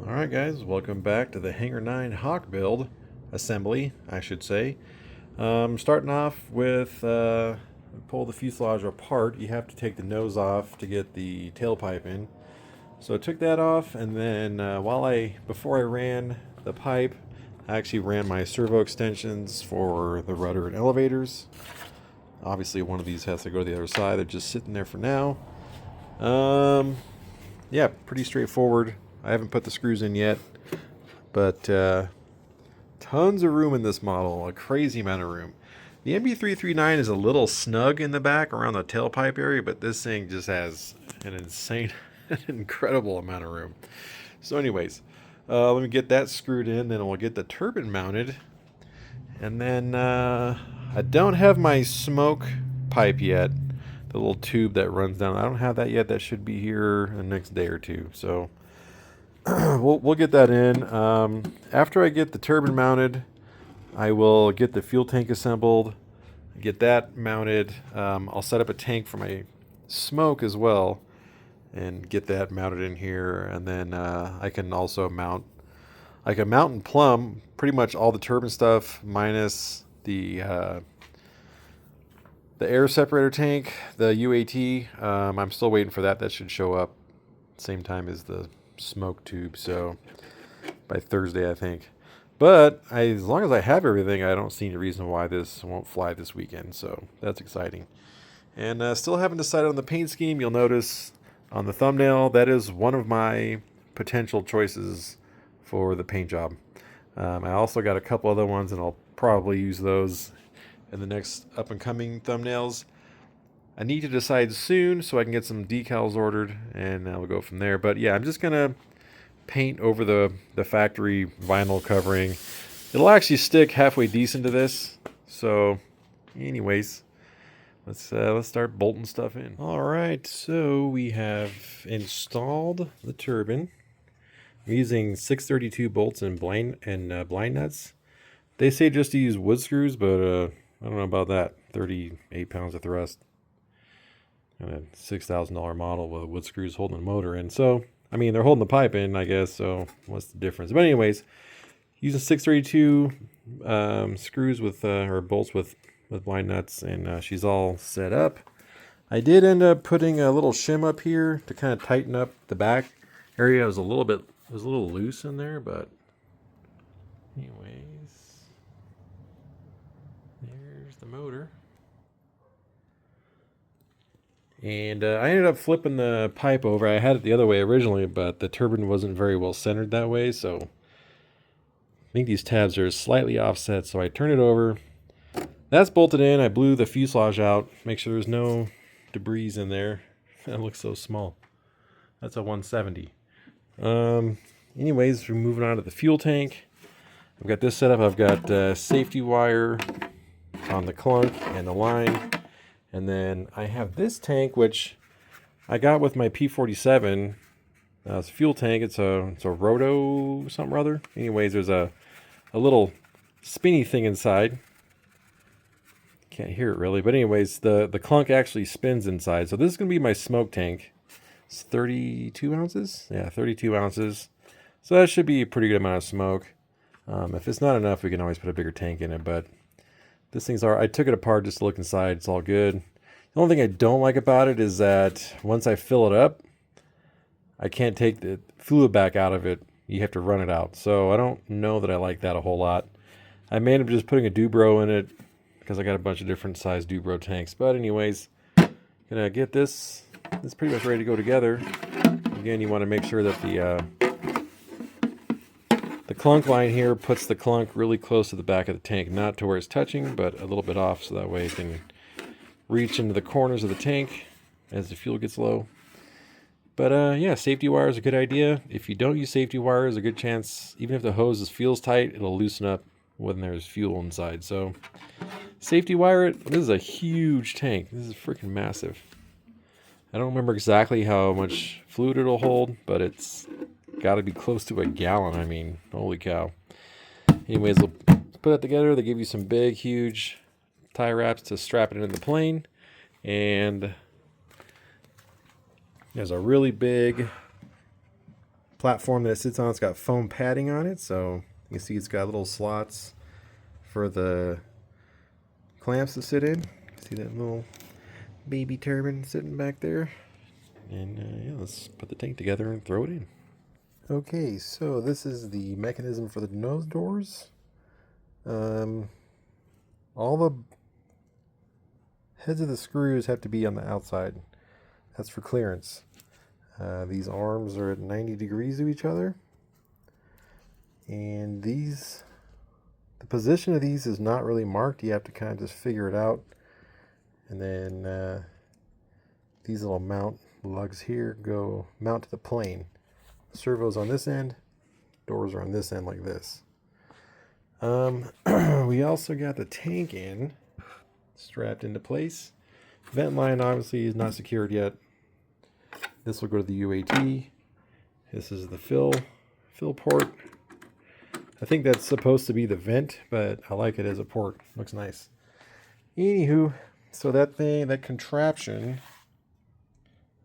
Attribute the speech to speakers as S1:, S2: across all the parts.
S1: Alright guys, welcome back to the Hangar 9 Hawk build assembly, I should say. Starting off with pull the fuselage apart. You have to take the nose off to get the tailpipe in. So I took that off, and then before I ran the pipe, I actually ran my servo extensions for the rudder and elevators. Obviously one of these has to go to the other side. They're just sitting there for now. Yeah, pretty straightforward. I haven't put the screws in yet, but tons of room in this model, a crazy amount of room. The MB339 is a little snug in the back around the tailpipe area, but this thing just has an insane, incredible amount of room. So anyways, let me get that screwed in, then we'll get the turbine mounted. And then I don't have my smoke pipe yet. The little tube that runs down. I don't have that yet. That should be here in the next day or two. So we'll get that in. After I get the turbine mounted, I will get the fuel tank assembled, get that mounted. I'll set up a tank for my smoke as well and get that mounted in here. And then I can also mount and plumb pretty much all the turbine stuff minus the air separator tank, the UAT. I'm still waiting for that. That should show up same time as the smoke tube, so by Thursday I think. But as long as I have everything, I don't see any reason why this won't fly this weekend, so that's exciting. And still haven't decided on the paint scheme. You'll notice on the thumbnail that is one of my potential choices for the paint job. I also got a couple other ones, and I'll probably use those in the next up and coming thumbnails. I need to decide soon so I can get some decals ordered, and we'll go from there. But yeah, I'm just gonna paint over the factory vinyl covering. It'll actually stick halfway decent to this. So anyways, let's start bolting stuff in. All right, so we have installed the turbine. I'm using 632 bolts and blind nuts. They say just to use wood screws, but I don't know about that. 38 pounds of thrust. And a $6,000 model with wood screws holding the motor in. So, I mean, they're holding the pipe in, I guess. So, what's the difference? But anyways, using 632 screws with or bolts with blind nuts, and she's all set up. I did end up putting a little shim up here to kind of tighten up the back area. It was a little loose in there, but anyways, there's the motor. And I ended up flipping the pipe over. I had it the other way originally, but the turbine wasn't very well centered that way, so I think these tabs are slightly offset, so I turned it over. That's bolted in. I blew the fuselage out, make sure there's no debris in there. That looks so small. That's a 170. Anyways, we're moving on to the fuel tank. I've got this set up. I've got safety wire on the clunk and the line. And then I have this tank, which I got with my P-47. It's a fuel tank. It's a roto something or other. Anyways, there's a little spinny thing inside. Can't hear it really. But anyways, the clunk actually spins inside. So this is going to be my smoke tank. It's 32 ounces. Yeah, 32 ounces. So that should be a pretty good amount of smoke. If it's not enough, we can always put a bigger tank in it. But this thing's all right. I took it apart just to look inside. It's all good. The only thing I don't like about it is that once I fill it up, I can't take the fluid back out of it. You have to run it out. So I don't know that I like that a whole lot. I may end up just putting a Dubro in it because I got a bunch of different size Dubro tanks. But anyways, gonna get this. It's pretty much ready to go together. Again, you want to make sure that the clunk line here puts the clunk really close to the back of the tank, not to where it's touching, but a little bit off, so that way it can reach into the corners of the tank as the fuel gets low. But yeah, safety wire is a good idea. If you don't use safety wire, there's a good chance, even if the hose feels tight, it'll loosen up when there's fuel inside. So safety wire it. This is a huge tank. This is freaking massive. I don't remember exactly how much fluid it'll hold, but it's got to be close to a gallon. I mean, holy cow. Anyways, we'll put that together. They give you some big, huge tie wraps to strap it into the plane. And there's a really big platform that it sits on, it's got foam padding on it, so you can see it's got little slots for the clamps to sit in. See that little baby turbine sitting back there? And yeah, let's put the tank together and throw it in. Okay, so this is the mechanism for the nose doors. All the heads of the screws have to be on the outside. That's for clearance. These arms are at 90 degrees to each other. And the position of these is not really marked. You have to kind of just figure it out. And then these little mount lugs here go mount to the plane. Servo's on this end, doors are on this end like this. We also got the tank in, strapped into place. Vent line obviously is not secured yet. This will go to the UAT. This is the fill port. I think that's supposed to be the vent, but I like it as a port. Looks nice. Anywho, so that contraption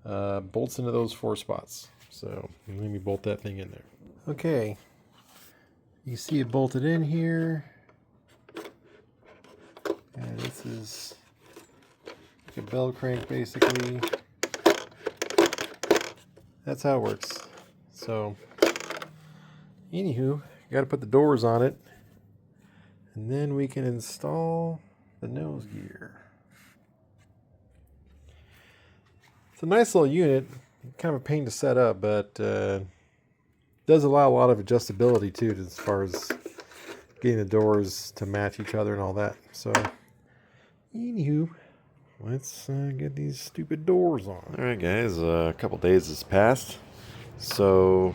S1: bolts into those 4 spots. So let me bolt that thing in there. Okay, you see it bolted in here. And this is like a bell crank basically. That's how it works. So, anywho, got to put the doors on it. And then we can install the nose gear. It's a nice little unit. Kind of a pain to set up, but does allow a lot of adjustability too, as far as getting the doors to match each other and all that. So, anywho, let's get these stupid doors on. All right, guys. A couple days has passed, so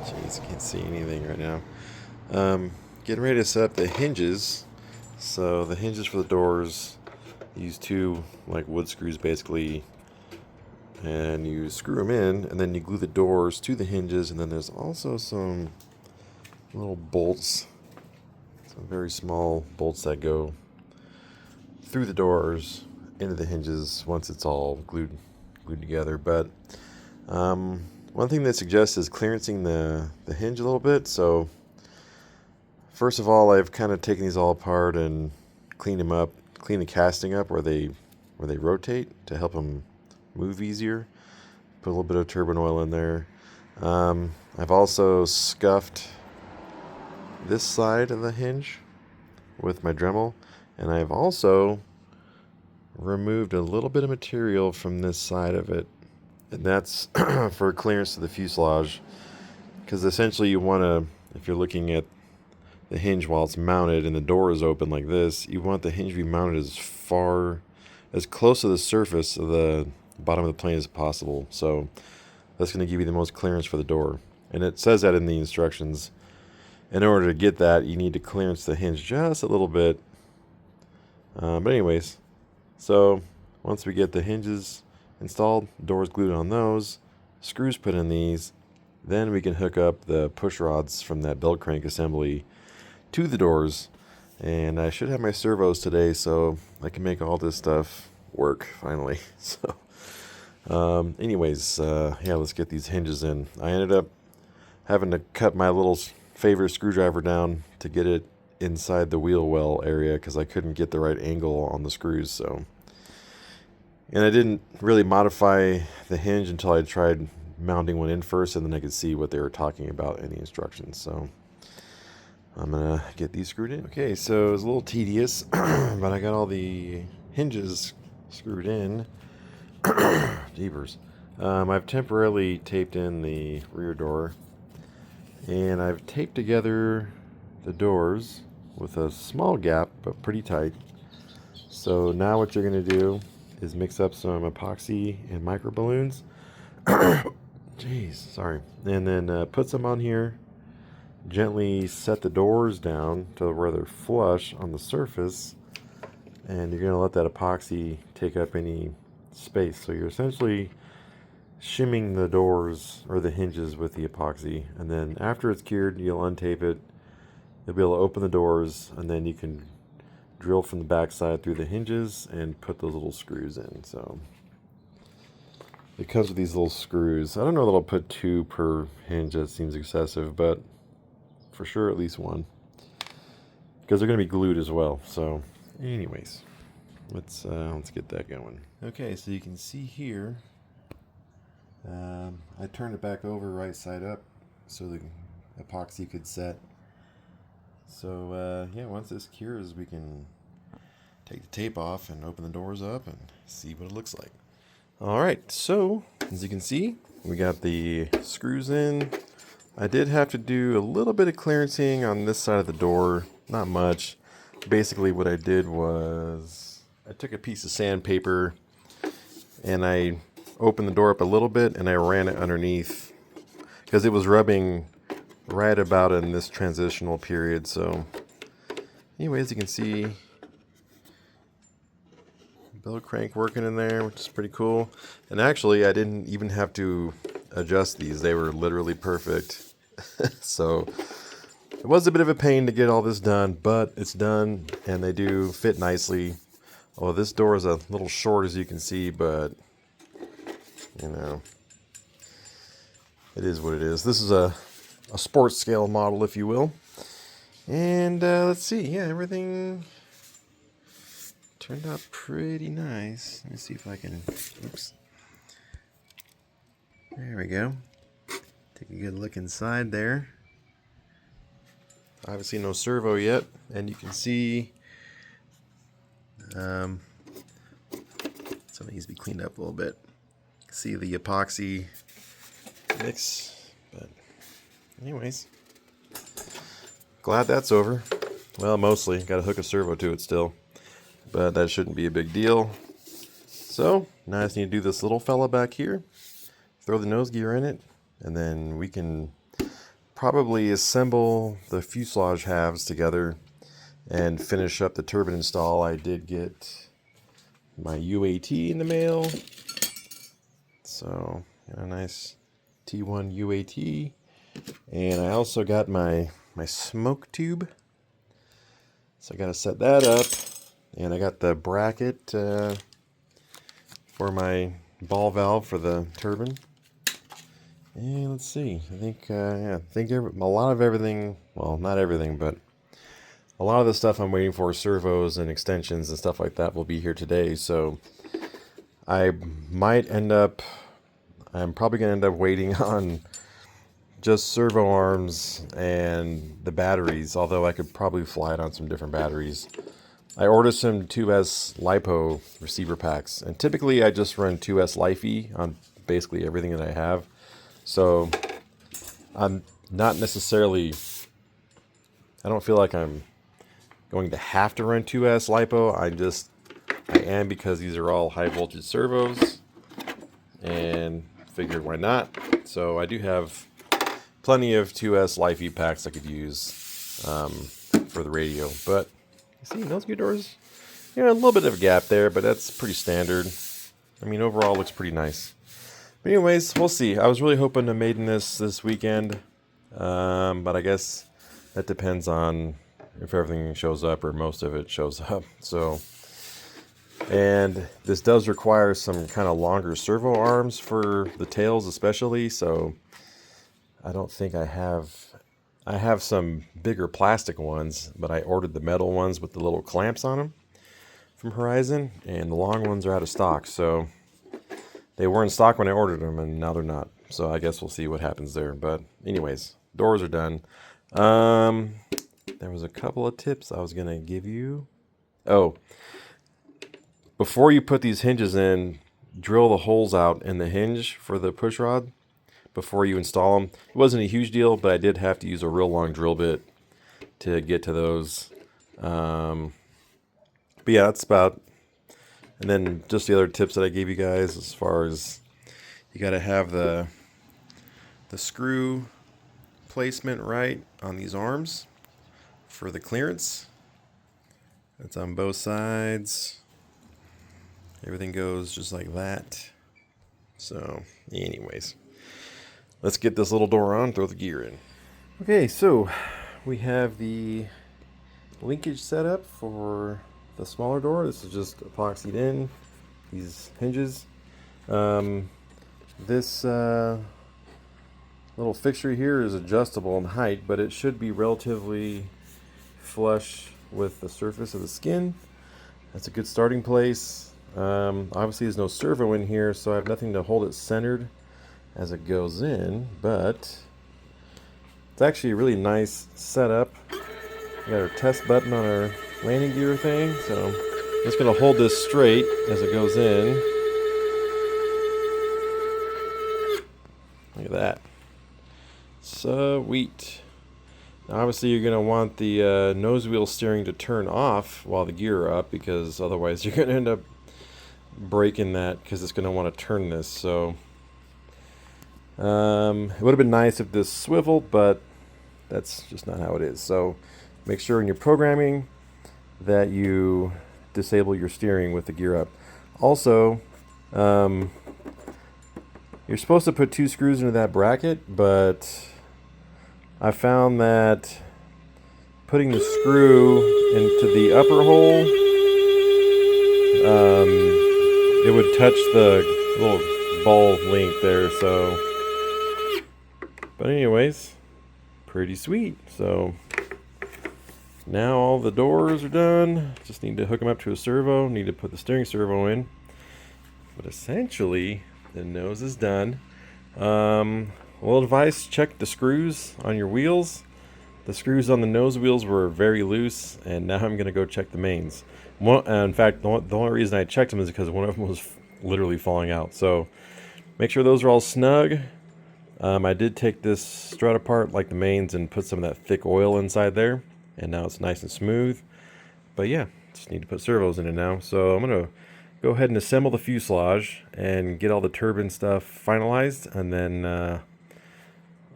S1: jeez, can't see anything right now. Getting ready to set up the hinges. So the hinges for the doors use 2 like wood screws basically. And you screw them in, and then you glue the doors to the hinges, and then there's also some little bolts, some very small bolts that go through the doors into the hinges once it's all glued together. But one thing they suggest is clearancing the hinge a little bit. So first of all, I've kind of taken these all apart and cleaned them up, cleaned the casting up where they rotate to help them move easier. Put a little bit of turbine oil in there. I've also scuffed this side of the hinge with my Dremel, and I've also removed a little bit of material from this side of it, and that's for clearance to the fuselage, because essentially you want to, if you're looking at the hinge while it's mounted and the door is open like this, you want the hinge to be mounted as close to the surface of the bottom of the plane as possible. So that's going to give you the most clearance for the door, and it says that in the instructions. In order to get that, you need to clearance the hinge just a little bit. But anyways, so once we get the hinges installed, doors glued on those, screws put in these, then we can hook up the push rods from that belt crank assembly to the doors. And I should have my servos today, so I can make all this stuff work finally. So anyways, yeah, let's get these hinges in. I ended up having to cut my little favorite screwdriver down to get it inside the wheel well area because I couldn't get the right angle on the screws. So, and I didn't really modify the hinge until I tried mounting one in first, and then I could see what they were talking about in the instructions. So I'm gonna get these screwed in. Okay, so it was a little tedious, but I got all the hinges screwed in. Jeepers. I've temporarily taped in the rear door, and I've taped together the doors with a small gap but pretty tight. So now what you're going to do is mix up some epoxy and micro balloons. Jeez, sorry. And then put some on here. Gently set the doors down to where they're flush on the surface, and you're going to let that epoxy take up any space. So you're essentially shimming the doors or the hinges with the epoxy, and then after it's cured, you'll untape it. You'll be able to open the doors, and then you can drill from the back side through the hinges and put those little screws in. So it comes with these little screws. I don't know that I'll put 2 per hinge. That seems excessive, but for sure at least 1. Because they're going to be glued as well. So anyways, let's get that going. Okay, so you can see here, I turned it back over right side up so the epoxy could set. So yeah, once this cures, we can take the tape off and open the doors up and see what it looks like. Alright, so as you can see, we got the screws in. I did have to do a little bit of clearancing on this side of the door, not much. Basically what I did was I took a piece of sandpaper and I opened the door up a little bit and I ran it underneath because it was rubbing right about in this transitional period. So anyways, you can see belt crank working in there, which is pretty cool. And actually I didn't even have to adjust these. They were literally perfect. So it was a bit of a pain to get all this done, but it's done and they do fit nicely. Oh, this door is a little short as you can see, but you know, it is what it is. This is a sports scale model, if you will. And let's see, yeah, everything turned out pretty nice. Let me see if I can, oops. There we go. Take a good look inside there. Obviously no servo yet, and you can see something needs to be cleaned up a little bit. See the epoxy mix, but anyways, glad that's over. Well, mostly got to hook a servo to it still, but that shouldn't be a big deal. So now I just need to do this little fella back here, throw the nose gear in it, and then we can probably assemble the fuselage halves together and finish up the turbine install. I did get my UAT in the mail, so got a nice T1 UAT, and I also got my smoke tube, so I got to set that up, and I got the bracket for my ball valve for the turbine. And let's see, I think yeah, I think a lot of everything, well, not everything, but a lot of the stuff I'm waiting for, servos and extensions and stuff like that, will be here today. So I might end up, I'm probably going to end up waiting on just servo arms and the batteries, although I could probably fly it on some different batteries. I ordered some 2S LiPo receiver packs, and typically I just run 2S Lifey on basically everything that I have. So I'm not necessarily, I don't feel like I'm going to have to run 2S LiPo. I am, because these are all high voltage servos, and figured why not. So I do have plenty of 2S Lifey packs I could use for the radio. But you see, those gear doors, you know, a little bit of a gap there, but that's pretty standard. I mean, overall, it looks pretty nice. But anyways, we'll see. I was really hoping to maiden this weekend, but I guess that depends on if everything shows up or most of it shows up. So, and this does require some kind of longer servo arms for the tails especially, so I don't think I have some bigger plastic ones, but I ordered the metal ones with the little clamps on them from Horizon, and the long ones are out of stock. So they were in stock when I ordered them, and now they're not. So I guess we'll see what happens there. But anyways, doors are done. There was a couple of tips I was going to give you. Oh, before you put these hinges in, drill the holes out in the hinge for the push rod before you install them. It wasn't a huge deal, but I did have to use a real long drill bit to get to those. But yeah, that's about. And then just the other tips that I gave you guys, as far as you got to have the screw placement right on these arms for the clearance. That's on both sides. Everything goes just like that. So anyways, let's get this little door on, throw the gear in. Okay, so we have the linkage set up for the smaller door. This is just epoxied in, these hinges. This little fixture here is adjustable in height, but it should be relatively flush with the surface of the skin. That's a good starting place. Obviously there's no servo in here, so I have nothing to hold it centered as it goes in, but it's actually a really nice setup. We got our test button on our landing gear thing, so I'm just going to hold this straight as it goes in. Look at that. Sweet. Now obviously you're going to want the nose wheel steering to turn off while the gear are up, because otherwise you're going to end up breaking that, because it's going to want to turn this. So it would have been nice if this swiveled, but that's just not how it is. So make sure in your programming that you disable your steering with the gear up. Also, you're supposed to put 2 screws into that bracket, but I found that putting the screw into the upper hole, it would touch the little ball link there. So, but anyways, pretty sweet. So now all the doors are done. Just need to hook them up to a servo. Need to put the steering servo in. But essentially, the nose is done. Little advice, check the screws on your wheels. The screws on the nose wheels were very loose, and now I'm going to go check the mains. In fact, the only reason I checked them is because one of them was literally falling out. So make sure those are all snug. I did take this strut apart like the mains and put some of that thick oil inside there, and now it's nice and smooth. But yeah, just need to put servos in it now. So I'm going to go ahead and assemble the fuselage and get all the turbine stuff finalized, and then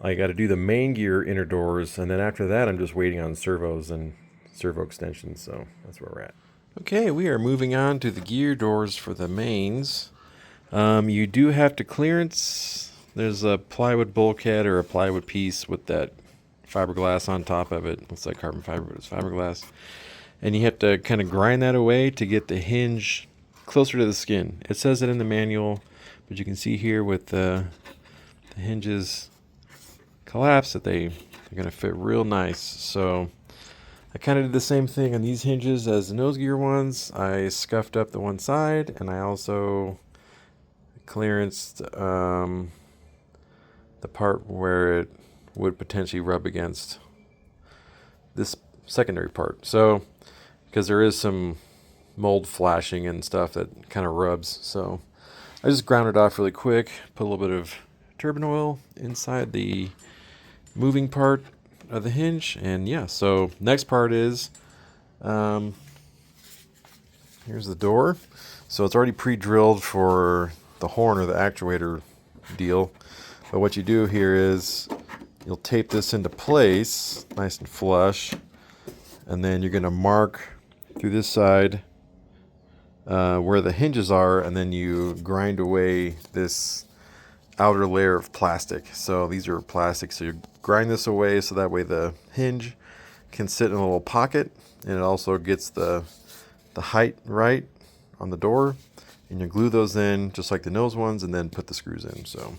S1: I got to do the main gear inner doors, and then after that I'm just waiting on servos and servo extensions. So that's where we're at. Okay, we are moving on to the gear doors for the mains. You do have to clearance. There's a plywood bulkhead or a plywood piece with that fiberglass on top of it. Looks like carbon fiber, but it's fiberglass. And you have to kind of grind that away to get the hinge closer to the skin. It says it in the manual, but you can see here with the hinges collapse that they're going to fit real nice. So I kind of did the same thing on these hinges as the nose gear ones. I scuffed up the one side, and I also clearanced the part where it would potentially rub against this secondary part. So because there is some mold flashing and stuff that kind of rubs, so I just ground it off really quick, put a little bit of turbine oil inside the moving part of the hinge, and yeah, so next part is here's the door. So it's already pre-drilled for the horn or the actuator deal, but what you do here is you'll tape this into place nice and flush, and then you're going to mark through this side where the hinges are, and then you grind away this outer layer of plastic. So these are plastic, so you grind this away so that way the hinge can sit in a little pocket, and it also gets the height right on the door, and you glue those in just like the nose ones, and then put the screws in. So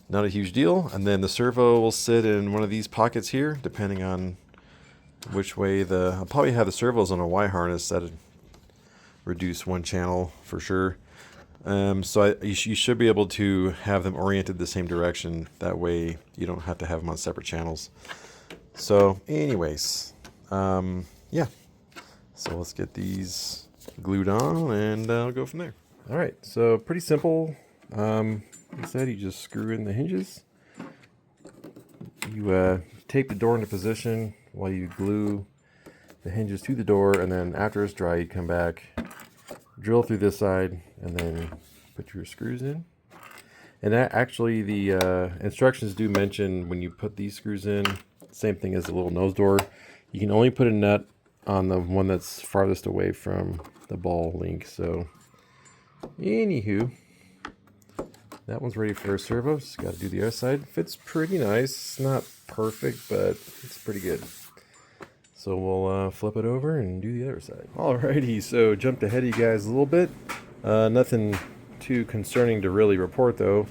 S1: not a huge deal. And then the servo will sit in one of these pockets here, depending on which way I'll probably have the servos on a Y harness. That'd reduce one channel for sure. So you should be able to have them oriented the same direction. That way you don't have to have them on separate channels. So anyways, yeah. So let's get these glued on, and I'll go from there. All right, so pretty simple. Like I said, you just screw in the hinges. You tape the door into position while you glue the hinges to the door, and then after it's dry, you come back, drill through this side, and then put your screws in. And that actually, the instructions do mention when you put these screws in, same thing as the little nose door, you can only put a nut on the one that's farthest away from the ball link. So anywho, that one's ready for a servo. Just got to do the other side. Fits pretty nice. It's not perfect, but it's pretty good. So we'll flip it over and do the other side. Alrighty, so jumped ahead of you guys a little bit. Nothing too concerning to really report though.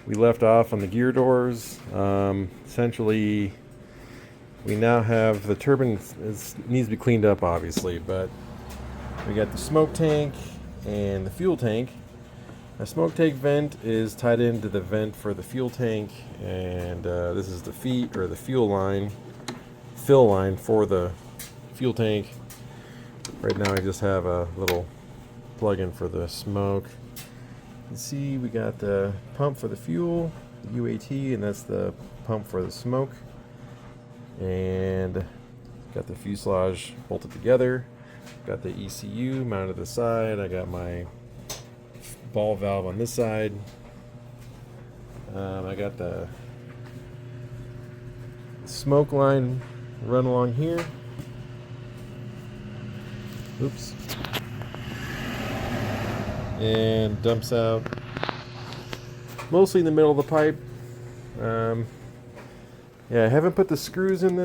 S1: We left off on the gear doors. Essentially, we now have the turbine needs to be cleaned up, obviously, but we got the smoke tank and the fuel tank. The smoke tank vent is tied into the vent for the fuel tank, and this is the fuel line, fill line for the fuel tank. Right now I just have a little plug-in for the smoke. You can see we got the pump for the fuel, the UAT, and that's the pump for the smoke. And got the fuselage bolted together. Got the ECU mounted to the side. I got my ball valve on this side. I got the smoke line run along here. Oops. And dumps out mostly in the middle of the pipe. Yeah, I haven't put the screws in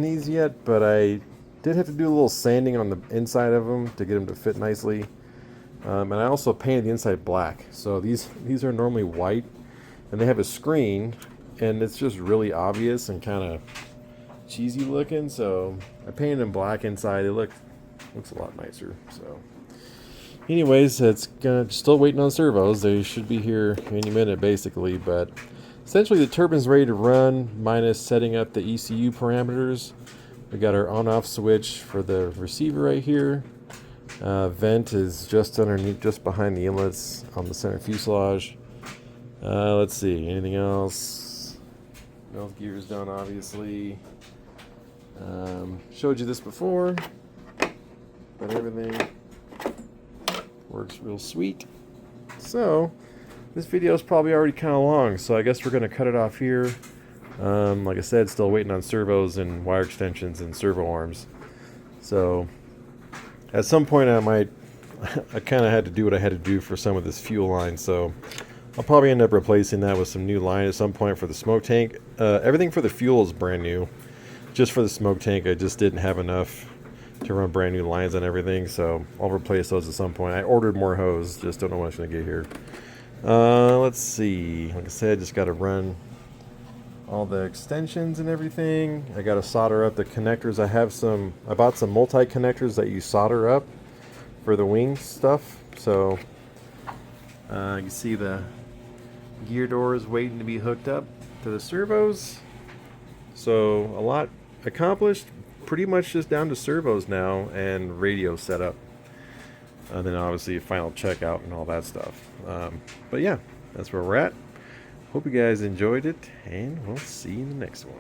S1: these yet, but I did have to do a little sanding on the inside of them to get them to fit nicely. And I also painted the inside black. So these are normally white, and they have a screen, and it's just really obvious and kind of cheesy looking. So I painted them black inside. It looks a lot nicer. So anyways, it's still waiting on servos. They should be here any minute, basically. But essentially, the turbine's ready to run, minus setting up the ECU parameters. We got our on-off switch for the receiver right here. Vent is just underneath, just behind the inlets on the center fuselage. Let's see, anything else? Nose gear's done, obviously. Showed you this before, but everything works real sweet. So this video is probably already kind of long, so I guess we're going to cut it off here. Like I said, still waiting on servos and wire extensions and servo arms. So at some point I kind of had to do what I had to do for some of this fuel line, so I'll probably end up replacing that with some new line at some point for the smoke tank. Everything for the fuel is brand new. Just for the smoke tank, I just didn't have enough to run brand new lines on everything, so I'll replace those at some point. I ordered more hose, just don't know when it's going to get here. Let's see. Like I said, just got to run all the extensions and everything. I got to solder up the connectors. I bought some multi-connectors that you solder up for the wing stuff. So you can see the gear doors waiting to be hooked up to the servos. So a lot accomplished. Pretty much just down to servos now and radio setup. And then obviously final checkout and all that stuff. But yeah, that's where we're at. Hope you guys enjoyed it, and we'll see you in the next one.